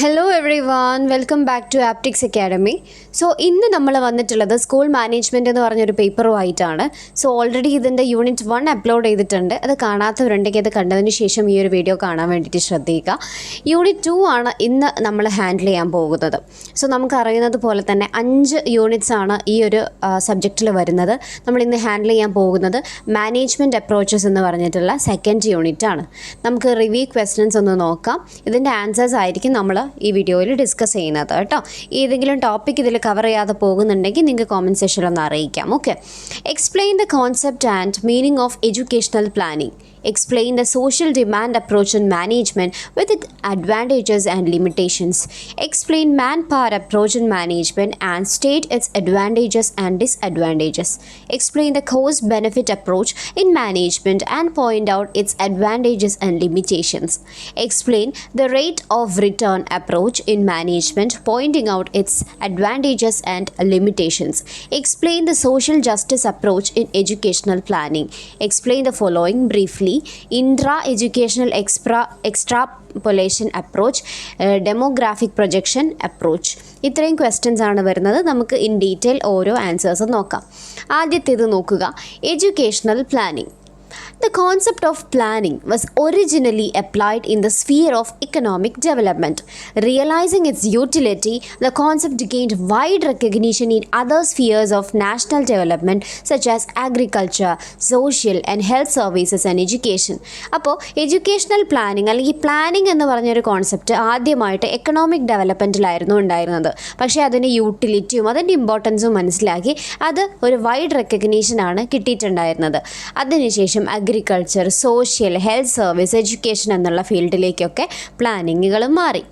Hello everyone, welcome back to Aptics Academy. So ഇന്ന് നമ്മൾ വന്നിട്ടുള്ളത് സ്കൂൾ മാനേജ്മെൻറ്റ് എന്ന് പറഞ്ഞൊരു പേപ്പറുമായിട്ടാണ്. സോ ഓൾറെഡി ഇതിൻ്റെ യൂണിറ്റ് 1 അപ്ലോഡ് ചെയ്തിട്ടുണ്ട്. അത് കാണാത്തവരുണ്ടെങ്കിൽ അത് കണ്ടതിന് ശേഷം ഈ ഒരു വീഡിയോ കാണാൻ വേണ്ടിയിട്ട് ശ്രദ്ധിക്കുക. യൂണിറ്റ് 2 ആണ് ഇന്ന് നമ്മൾ ഹാൻഡിൽ ചെയ്യാൻ പോകുന്നത്. സോ നമുക്കറിയുന്നത് പോലെ തന്നെ 5 യൂണിറ്റ്സ് ആണ് ഈ ഒരു സബ്ജക്റ്റിൽ വരുന്നത്. നമ്മൾ ഇന്ന് ഹാൻഡിൽ ചെയ്യാൻ പോകുന്നത് മാനേജ്മെൻറ്റ് അപ്രോച്ചസ് എന്ന് പറഞ്ഞിട്ടുള്ള സെക്കൻഡ് യൂണിറ്റ് ആണ്. നമുക്ക് റിവ്യൂ ക്വസ്റ്റ്യൻസ് ഒന്ന് നോക്കാം. ഇതിൻ്റെ ആൻസേഴ്സ് ആയിരിക്കും നമ്മൾ ഈ വീഡിയോയിൽ ഡിസ്കസ് ചെയ്യുന്നത് കേട്ടോ. ഏതെങ്കിലും ടോപ്പിക് ഇതിൽ കവർ ചെയ്യാതെ പോകുന്നുണ്ടെങ്കിൽ നിങ്ങൾക്ക് കോമെൻറ്റ് സെക്ഷനിൽ ഒന്ന് അറിയിക്കാം. Okay. Explain the concept and meaning of educational planning. Explain the social demand approach in management with its advantages and limitations. Explain manpower approach in management and state its advantages and disadvantages. Explain the cost-benefit approach in management and point out its advantages and limitations. Explain the rate of return approach in management, pointing out its advantages and limitations. Explain the social justice approach in educational planning. Explain the following briefly. Intra-educational extrapolation approach, demographic projection approach. ഇത്രയും questions ആണ് വരുന്നത്. നമുക്ക് in detail ഓരോ answers നോക്കാം. ആദ്യത്തേത് നോക്കുക, educational planning. The concept of planning was originally applied in the sphere of economic development. Realizing its utility, the concept gained wide recognition in other spheres of national development such as agriculture, social and health services and education. അപ്പോൾ educational planning അല്ലെങ്കിൽ planning എന്ന് പറഞ്ഞൊരു concept ആദ്യമായിട്ട് economic ഡെവലപ്മെൻറ്റിലായിരുന്നു ഉണ്ടായിരുന്നത്. പക്ഷേ അതിൻ്റെ യൂട്ടിലിറ്റിയും അതിൻ്റെ ഇമ്പോർട്ടൻസും മനസ്സിലാക്കി അത് ഒരു വൈഡ് റെക്കഗ്നീഷനാണ് കിട്ടിയിട്ടുണ്ടായിരുന്നത്. അതിനുശേഷം agriculture, social, health service, education എന്നുള്ള ഫീൽഡിലേക്കൊക്കെ പ്ലാനിങ്ങുകൾ മാറി.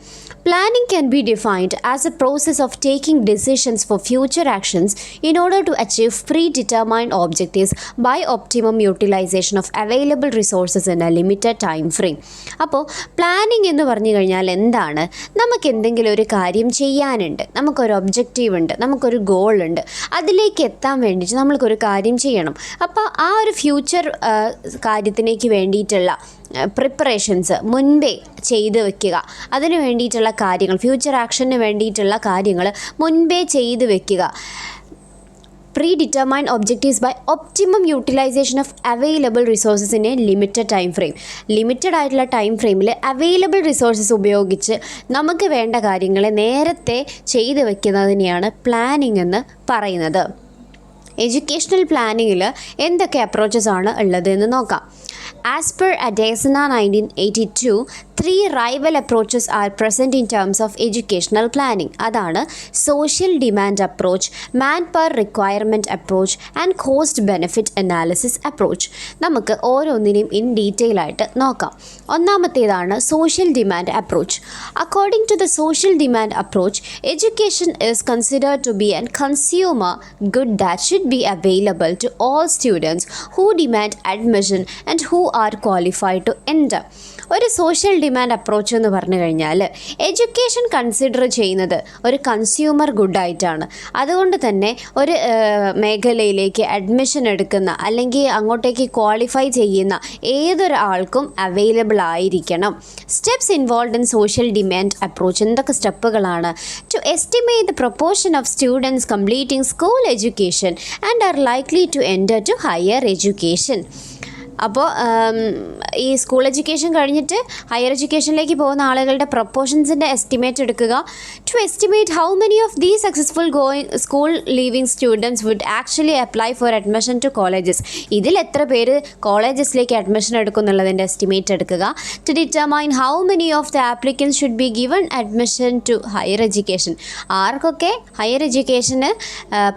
Planning can be defined as a process of taking decisions for future actions in order to achieve predetermined objectives by optimum utilization of available resources in a limited time frame. അപ്പോൾ planning എന്ന് പറഞ്ഞു കഴിഞ്ഞാൽ എന്താണ്? നമുക്ക് എന്തെങ്കിലും ഒരു കാര്യം ചെയ്യാനുണ്ട്, നമുക്കൊരു ഒബ്ജക്റ്റീവ് ഉണ്ട്, നമുക്കൊരു ഗോൾ ഉണ്ട്, അതിലേക്ക് എത്താൻ വേണ്ടിയിട്ട് നമ്മൾക്കൊരു കാര്യം ചെയ്യണം. അപ്പോൾ ആ ഒരു ഫ്യൂച്ചർ കാര്യത്തിലേക്ക് വേണ്ടിയിട്ടുള്ള പ്രിപ്പറേഷൻസ് മുൻപേ ചെയ്ത് വെക്കുക. അതിന് വേണ്ടിയിട്ടുള്ള കാര്യങ്ങൾ, ഫ്യൂച്ചർ ആക്ഷന് വേണ്ടിയിട്ടുള്ള കാര്യങ്ങൾ മുൻപേ ചെയ്ത് വെക്കുക. Predetermined objectives by optimum utilisation of available resources in a limited time frame. Limited ആയിട്ടുള്ള ടൈം ഫ്രെയിമിൽ അവൈലബിൾ റിസോഴ്സസ് ഉപയോഗിച്ച് നമുക്ക് വേണ്ട കാര്യങ്ങളെ നേരത്തെ ചെയ്ത് വെക്കുന്നതിനെയാണ് പ്ലാനിംഗ് എന്ന് പറയുന്നത്. എഡ്യൂക്കേഷണൽ പ്ലാനിങ്ങിൽ എന്തൊക്കെ അപ്രോച്ചസ് ആണ് ഉള്ളത് എന്ന് നോക്കാം. As per Adiseshiah 1982, 3 rival approaches are present in terms of educational planning. അതാണ് social demand approach, manpower requirement approach and cost benefit analysis approach. നമുക്ക് ഓരോന്നിനെയും ഇൻ ഡീറ്റെയിൽ ആയിട്ട് നോക്കാം. ഒന്നാമത്തേതാണ് social demand approach. According to the social demand approach, education is considered to be an consumer good that should be available to all students who demand admission and who are qualified to enter. ഒരു social demand approach എന്ന് പറഞ്ഞു കഴിഞ്ഞാൽ education consider ചെയ്യുന്നത് ഒരു consumer ഗുഡായിട്ടാണ്. അതുകൊണ്ട് തന്നെ ഒരു മേഖലയിലേക്ക് അഡ്മിഷൻ എടുക്കുന്ന അല്ലെങ്കിൽ അങ്ങോട്ടേക്ക് ക്വാളിഫൈ ചെയ്യുന്ന ഏതൊരാൾക്കും അവൈലബിൾ ആയിരിക്കണം. Steps involve in social demand approach. എന്തൊക്കെ സ്റ്റെപ്പുകളാണ്? To estimate the proportion of students completing school education and are likely to enter to higher education. അപ്പോൾ ഈ സ്കൂൾ എഡ്യൂക്കേഷൻ കഴിഞ്ഞിട്ട് ഹയർ എഡ്യൂക്കേഷനിലേക്ക് പോകുന്ന ആളുകളുടെ പ്രൊപ്പോർഷൻസിൻ്റെ എസ്റ്റിമേറ്റ് എടുക്കുക. To estimate how many of the successful school leaving students would actually apply for admission to colleges. ഇതിൽ എത്ര പേര് കോളേജസിലേക്ക് അഡ്മിഷൻ എടുക്കും എന്നുള്ളതിൻ്റെ എസ്റ്റിമേറ്റ് എടുക്കുക. To determine how many of the applicants should be given admission to higher education. ആർക്കൊക്കെ higher എഡ്യൂക്കേഷന്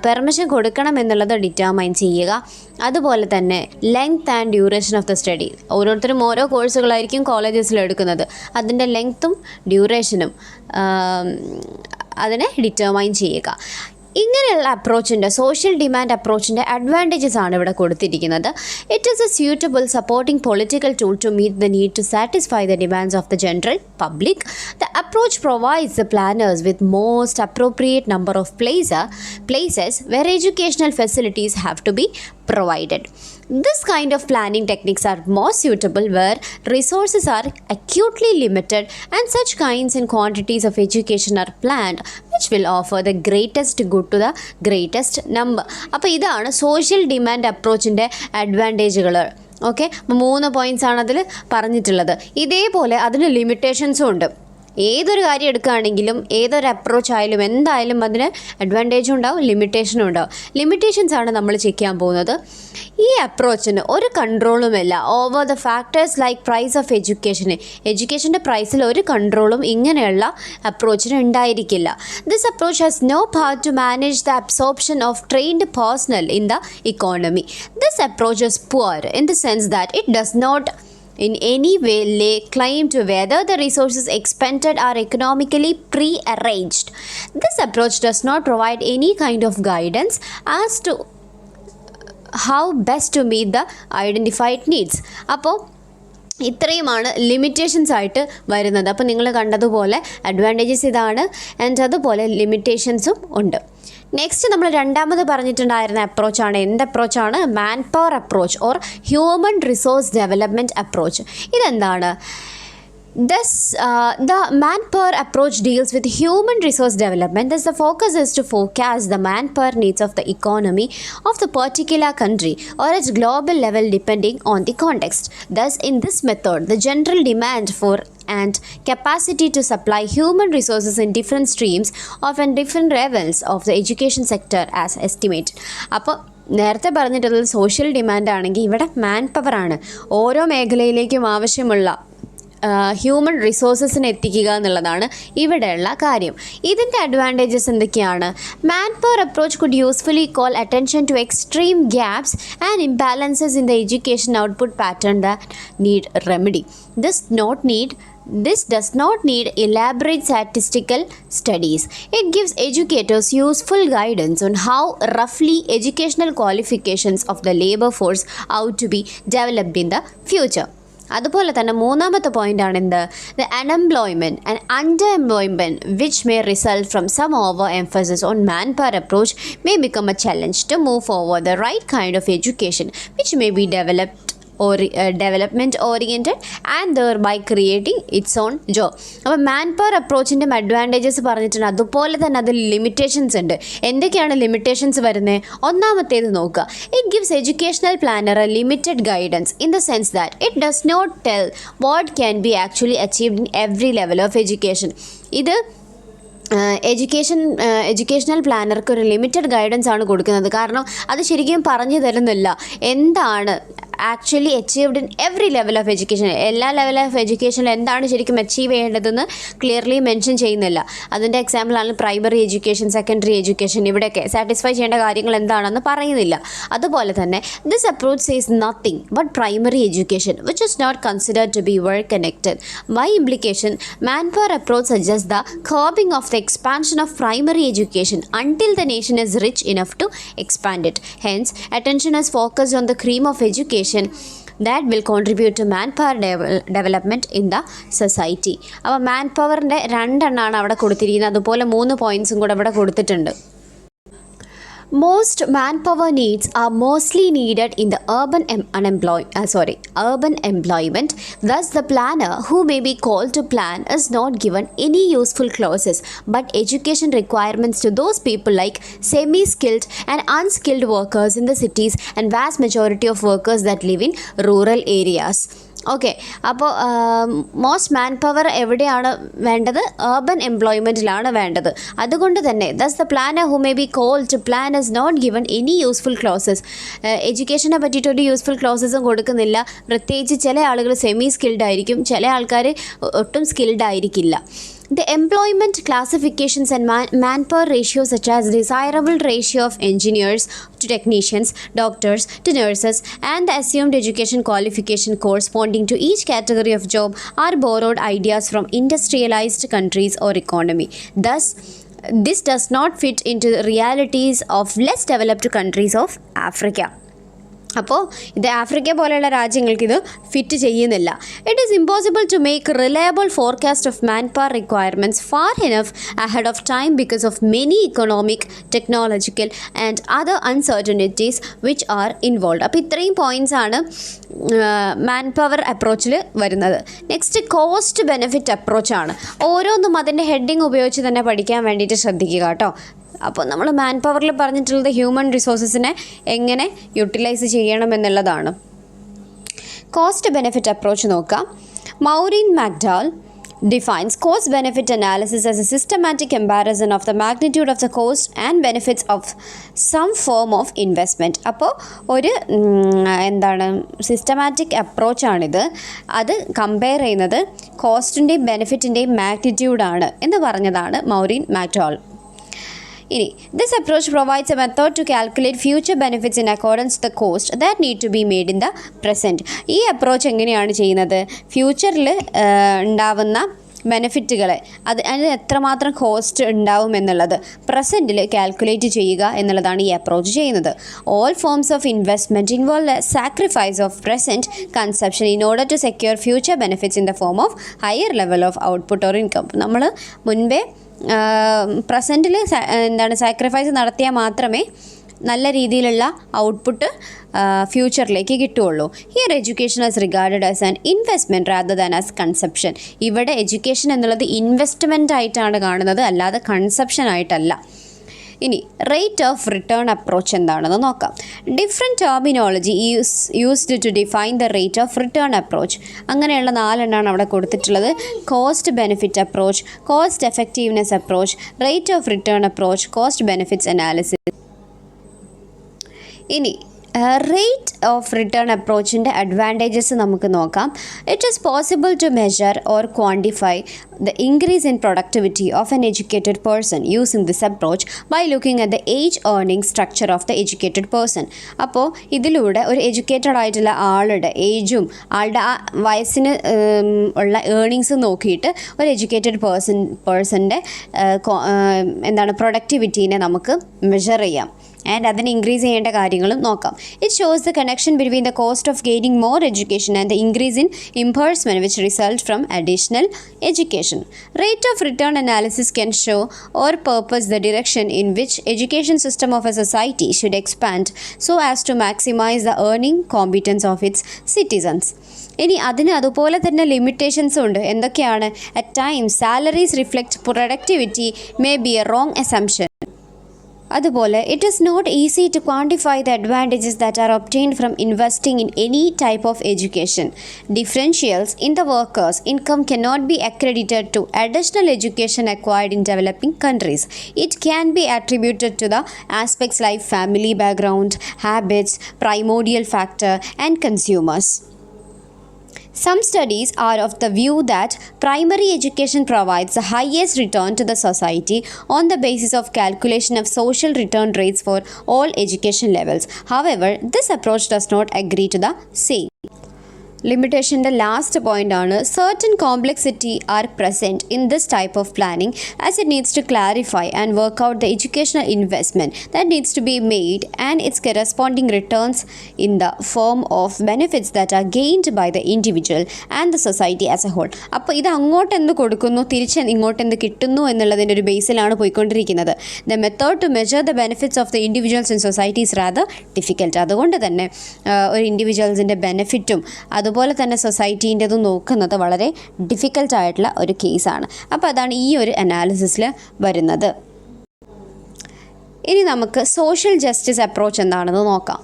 permission കൊടുക്കണം എന്നുള്ളത് ഡിറ്റർമൈൻ ചെയ്യുക. അതുപോലെ തന്നെ length and duration of the study. ഓരോരുത്തരും ഓരോ കോഴ്സുകളായിരിക്കും കോളേജസിൽ എടുക്കുന്നത്. അതിൻ്റെ ലെങ്ത്തും ഡ്യൂറേഷനും അതിനെ ഡിറ്റർമൈൻ ചെയ്യുക. ഇങ്ങനെയുള്ള അപ്രോച്ചിൻ്റെ സോഷ്യൽ ഡിമാൻഡ് അപ്രോച്ചിൻ്റെ അഡ്വാൻറ്റേജസ് ആണ് ഇവിടെ കൊടുത്തിരിക്കുന്നത്. It is a suitable supporting political tool to meet the need to satisfy the demands of the general public. The approach provides the planners with most appropriate number of places where educational facilities have to be provided. This kind of planning techniques are more suitable where resources are acutely limited and such kinds and quantities of education are planned which will offer the greatest good to the greatest number. അപ്പോൾ ഇതാണ് social demand അപ്രോച്ചിൻ്റെ അഡ്വാൻറ്റേജുകൾ. Okay, 3 points ആണ് അതിൽ പറഞ്ഞിട്ടുള്ളത്. ഇതേപോലെ അതിന് ലിമിറ്റേഷൻസും ഉണ്ട്. ഏതൊരു കാര്യം എടുക്കുകയാണെങ്കിലും ഏതൊരു അപ്രോച്ച് ആയാലും എന്തായാലും അതിന് അഡ്വാൻറ്റേജും ഉണ്ടാവും ലിമിറ്റേഷനും ഉണ്ടാവും. ലിമിറ്റേഷൻസ് ആണ് നമ്മൾ ചെക്ക് ചെയ്യാൻ പോകുന്നത്. ഈ അപ്രോച്ചിന് ഒരു കൺട്രോളുമില്ല over the factors like price of എഡ്യൂക്കേഷൻ്റെ പ്രൈസിൽ ഒരു കൺട്രോളും ഇങ്ങനെയുള്ള അപ്രോച്ചിന് ഉണ്ടായിരിക്കില്ല. This approach has no power to manage the absorption of trained personnel in the economy. This approach is poor in the sense that it does not in any way lay claim to whether the resources expended are economically pre-arranged. This approach does not provide any kind of guidance as to how best to meet the identified needs. അപ്പോൾ ഇത്രയുമാണ് limitations ആയിട്ട് വരുന്നത്. അപ്പോൾ നിങ്ങൾ കണ്ടതുപോലെ advantages ഇതാണ് and അതുപോലെ ലിമിറ്റേഷൻസും ഉണ്ട്. നെക്സ്റ്റ് നമ്മൾ രണ്ടാമത് പറഞ്ഞിട്ടുണ്ടായിരുന്ന അപ്രോച്ചാണ്. എന്ത് അപ്രോച്ചാണ്? Manpower approach or human resource development approach. ഇതെന്താണ്? Thus, the manpower approach deals with human resource development. Thus, the focus is to forecast the manpower needs of the economy of the particular country or its global level depending on the context. Thus, in this method, the general demand for and capacity to supply human resources in different streams of and different levels of the education sector as estimated. അപ്പോൾ നേരത്തെ പറഞ്ഞിട്ടുള്ളത് social demand ആണെങ്കിൽ ഇവിടെ മാൻ പവറാണ്. ഓരോ മേഖലയിലേക്കും ആവശ്യമുള്ള human റിസോഴ്സസിനെ എത്തിക്കുക എന്നുള്ളതാണ് ഇവിടെയുള്ള കാര്യം. ഇതിൻ്റെ അഡ്വാൻറ്റേജസ് എന്തൊക്കെയാണ്? Manpower approach could usefully call attention to extreme gaps and imbalances in the education output pattern that need remedy. This does not need elaborate statistical studies. It gives educators useful guidance on how roughly educational qualifications of the labor force ought to be developed in the future. അതുപോലെ തന്നെ മൂന്നാമത്തെ point ആണ് എന്ത്? The unemployment and underemployment which may result from some overemphasis on manpower approach may become a challenge to move forward the right kind of education which may be development oriented and thereby creating its own job. അപ്പോൾ man power അപ്രോച്ചിൻ്റെ advantages പറഞ്ഞിട്ടുണ്ട്. അതുപോലെ തന്നെ അതിൽ limitations ഉണ്ട്. എന്തൊക്കെയാണ് limitations വരുന്നത്? ഒന്നാമത്തേത് നോക്കുക. It gives educational planner a limited guidance in the sense that it does not tell what can be actually achieved in every level of education. ഇത് എഡ്യൂക്കേഷണൽ പ്ലാനർക്ക് ഒരു ലിമിറ്റഡ് ഗൈഡൻസ് ആണ് കൊടുക്കുന്നത്. കാരണം അത് ശരിക്കും പറഞ്ഞു തരുന്നില്ല എന്താണ് actually achieved in every level of education. എല്ലാ ലെവൽ ഓഫ് എഡ്യൂക്കേഷനിൽ എന്താണ് ശരിക്കും അച്ചീവ് ചെയ്യേണ്ടതെന്ന് ക്ലിയർലി മെൻഷൻ ചെയ്യുന്നില്ല. അതിൻ്റെ എക്സാമ്പിളാണ് പ്രൈമറി എഡ്യൂക്കേഷൻ, സെക്കൻഡറി എഡ്യൂക്കേഷൻ. ഇവിടെയൊക്കെ സാറ്റിസ്ഫൈ ചെയ്യേണ്ട കാര്യങ്ങൾ എന്താണെന്ന് പറയുന്നില്ല. അതുപോലെ തന്നെ this approach says nothing but primary education which is not considered to be well connected. By implication manpower approach suggest the curbing of the expansion of primary education until the nation is rich enough to expand it. Hence, attention is focused on the cream of education that will contribute to manpower development in the society. അപ്പോൾ മാൻ പവറിൻ്റെ 2 എണ്ണമാണ് അവിടെ കൊടുത്തിരിക്കുന്നത്. അതുപോലെ 3 പോയിൻറ്റ്സും കൂടെ അവിടെ കൊടുത്തിട്ടുണ്ട്. Most manpower needs are mostly needed in the urban employment. Thus, the planner who may be called to plan is not given any useful clauses but education requirements to those people like semi-skilled and unskilled workers in the cities and vast majority of workers that live in rural areas. Okay, അപ്പോൾ most manpower എവിടെയാണ് വേണ്ടത്? Urban എംപ്ലോയ്മെൻറ്റിലാണ് വേണ്ടത്. അതുകൊണ്ട് തന്നെ thus the planner who may be called to plan is not given any useful clauses. എഡ്യൂക്കേഷനെ പറ്റിയിട്ടൊരു useful ക്ലോസസും കൊടുക്കുന്നില്ല. പ്രത്യേകിച്ച് ചില ആളുകൾ സെമി സ്കിൽഡ് ആയിരിക്കും, ചില ആൾക്കാർ ഒട്ടും സ്കിൽഡ് ആയിരിക്കില്ല. The employment classifications and manpower ratios such as desirable ratio of engineers to technicians, doctors to nurses and the assumed education qualification corresponding to each category of job are borrowed ideas from industrialized countries or economy. Thus, this does not fit into the realities of less developed countries of Africa. അപ്പോൾ ഇത് Africa പോലെയുള്ള രാജ്യങ്ങൾക്ക് ഇത് fit ചെയ്യുന്നില്ല. It is impossible to make reliable forecast of man power requirements far enough ahead of time because of many economic, technological and other uncertainties which are involve. അപ്പോൾ ഇത്രയും points ആണ് man power അപ്രോച്ചിൽ വരുന്നത്. Next cost benefit അപ്രോച്ചാണ്. ഓരോന്നും അതിൻ്റെ heading ഉപയോഗിച്ച് തന്നെ പഠിക്കാൻ വേണ്ടിയിട്ട് ശ്രദ്ധിക്കുക കേട്ടോ. അപ്പോൾ നമ്മൾ മാൻ പവറിൽ പറഞ്ഞിട്ടുള്ളത് ഹ്യൂമൻ റിസോഴ്സസിനെ എങ്ങനെ യൂട്ടിലൈസ് ചെയ്യണം എന്നുള്ളതാണ്. കോസ്റ്റ് ബെനിഫിറ്റ് അപ്രോച്ച് നോക്കാം. മൗറിൻ മാക്ഡാൽ defines cost benefit analysis as a systematic comparison of the magnitude of the cost and benefits of some form of investment. അപ്പോൾ ഒരു സിസ്റ്റമാറ്റിക് അപ്രോച്ചാണിത്. അത് കമ്പയർ ചെയ്യുന്നത് കോസ്റ്റിൻ്റെയും ബെനിഫിറ്റിൻ്റെയും മാഗ്നിറ്റ്യൂഡാണ് എന്ന് പറഞ്ഞതാണ് മൗറിൻ മാക്ഡാൽ. ഇനി this approach provides a method to calculate future benefits in accordance the cost that need to be made in the present. ഈ approach എങ്ങനെയാണ് ചെയ്യുന്നത്? ഫ്യൂച്ചറിൽ ഉണ്ടാവുന്ന ബെനിഫിറ്റുകളെ അതിന് എത്രമാത്രം കോസ്റ്റ് ഉണ്ടാവും എന്നുള്ളത് പ്രസൻറ്റിൽ കാൽക്കുലേറ്റ് ചെയ്യുക എന്നുള്ളതാണ് ഈ അപ്രോച്ച് ചെയ്യുന്നത്. All forms of investment involve sacrifice of present consumption in order to secure future benefits in the form of higher level of output or income. നമ്മൾ മുൻപേ പ്രസൻറ്റിൽ സാക്രിഫൈസ് നടത്തിയാൽ മാത്രമേ നല്ല രീതിയിലുള്ള ഔട്ട്പുട്ട് ഫ്യൂച്ചറിലേക്ക് കിട്ടുകയുള്ളൂ. Here education as regarded as an investment rather than as consumption. ഇവിടെ education എന്നുള്ളത് investment ആയിട്ടാണ് കാണുന്നത്, അല്ലാതെ കൺസപ്ഷൻ ആയിട്ടല്ല. ഇനി റേറ്റ് ഓഫ് റിട്ടേൺ അപ്രോച്ച് എന്താണെന്ന് നോക്കാം. Different terminology used to define the rate of return approach. അങ്ങനെയുള്ള 4 എണ്ണമാണ് അവിടെ കൊടുത്തിട്ടുള്ളത്. Cost benefit approach, cost effectiveness approach, rate of return approach, cost benefits analysis. ഇനി റേറ്റ് ഓഫ് റിട്ടേൺ അപ്രോച്ചിൻ്റെ അഡ്വാൻറ്റേജസ് നമുക്ക് നോക്കാം. It is possible to measure or quantify the increase in productivity of an educated person using this approach by looking at the age earning structure of the educated person. അപ്പോൾ ഇതിലൂടെ ഒരു educated ആയിട്ടുള്ള ആളുടെ ഏജും ആളുടെ ആ വയസ്സിന് ഉള്ള ഏർണിങ്സ് നോക്കിയിട്ട് ഒരു എഡ്യൂക്കേറ്റഡ് പേഴ്സൻ്റെ പ്രൊഡക്ടിവിറ്റീനെ നമുക്ക് മെഷർ ചെയ്യാം ആൻഡ് അതിന് ഇൻക്രീസ് ചെയ്യേണ്ട കാര്യങ്ങളും നോക്കാം. It shows the connection between the cost of gaining more education and the increase in imbursement which result from additional education. Rate of return analysis can show or purpose the direction in which education system of a society should expand so as to maximize the earning competence of its citizens. ഇനി അതിന് അതുപോലെ തന്നെ ലിമിറ്റേഷൻസും ഉണ്ട്. എന്തൊക്കെയാണ്? At times salaries reflect productivity may be a wrong assumption. അതുപോലെ it is not easy to quantify the advantages that are obtained from investing in any type of education. Differentials in the workers income cannot be accredited to additional education acquired in developing countries. It can be attributed to the aspects like family background, habits, primordial factor, and consumers. Some studies are of the view that primary education provides the highest return to the society on the basis of calculation of social return rates for all education levels. However, this approach does not agree to the same. ലിമിറ്റേഷൻ്റെ last point ആണ് certain complexity are present in this type of planning as it needs to clarify and work out the educational investment that needs to be made and its corresponding returns in the form of benefits that are gained by the individual and the society as a whole. അപ്പോൾ ഇത് അങ്ങോട്ടെന്ത് കൊടുക്കുന്നു, തിരിച്ച് ഇങ്ങോട്ടെന്ത് കിട്ടുന്നു എന്നുള്ളതിൻ്റെ ഒരു ബേസിലാണ് പോയിക്കൊണ്ടിരിക്കുന്നത്. The method to measure the benefits of the individuals and society is rather difficult. അതുകൊണ്ട് തന്നെ ഒരു ഇൻഡിവിജ്വൽസിൻ്റെ ബെനിഫിറ്റും അതുപോലെ തന്നെ സൊസൈറ്റീൻ്റെതും നോക്കുന്നത് വളരെ ഡിഫിക്കൽട്ടായിട്ടുള്ള ഒരു കേസാണ്. അപ്പോൾ അതാണ് ഈ ഒരു അനാലിസിസിൽ വരുന്നത്. ഇനി നമുക്ക് സോഷ്യൽ ജസ്റ്റിസ് അപ്രോച്ച് എന്താണെന്ന് നോക്കാം.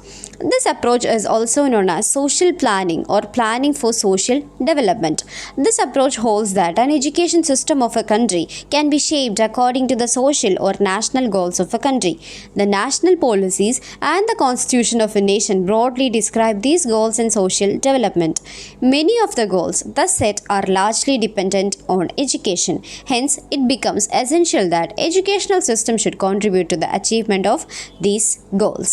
This approach is also known as social planning or planning for social development. This approach holds that an education system of a country can be shaped according to the social or national goals of a country. The national policies and the constitution of a nation broadly describe these goals in social development. Many of the goals thus set are largely dependent on education. Hence, it becomes essential that educational system should contribute to the achievement of these goals.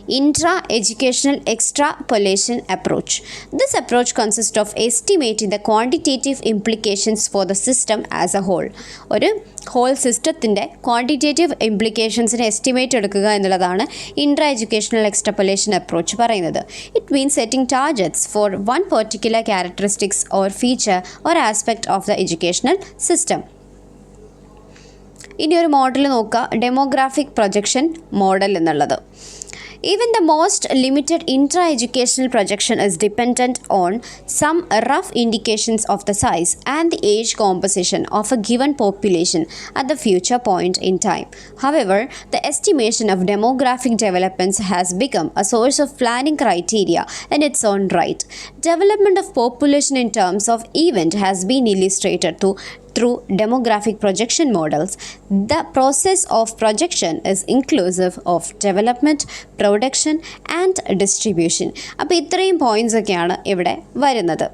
intra-educational extrapolation approach. This approach consists of estimating the quantitative implications for the system as a whole. ഒരു whole സിസ്റ്റത്തിൻ്റെ quantitative ഇംപ്ലിക്കേഷൻസിന് estimate എടുക്കുക എന്നുള്ളതാണ് intra educational extrapolation approach പറയുന്നത്. It means setting targets for one particular characteristics or feature or aspect of the educational system. ഇനി ഒരു model നോക്കുക, demographic projection model എന്നുള്ളത്. Even the most limited intra-educational projection is dependent on some rough indications of the size and the age composition of a given population at the future point in time. However, the estimation of demographic developments has become a source of planning criteria in its own right. Development of population in terms of event has been illustrated through demographic projection models. The process of projection is inclusive of development, production and distribution. അപ്പോൾ ഇത്രയും points ഒക്കെയാണ് ഇവിടെ വരുന്നത്.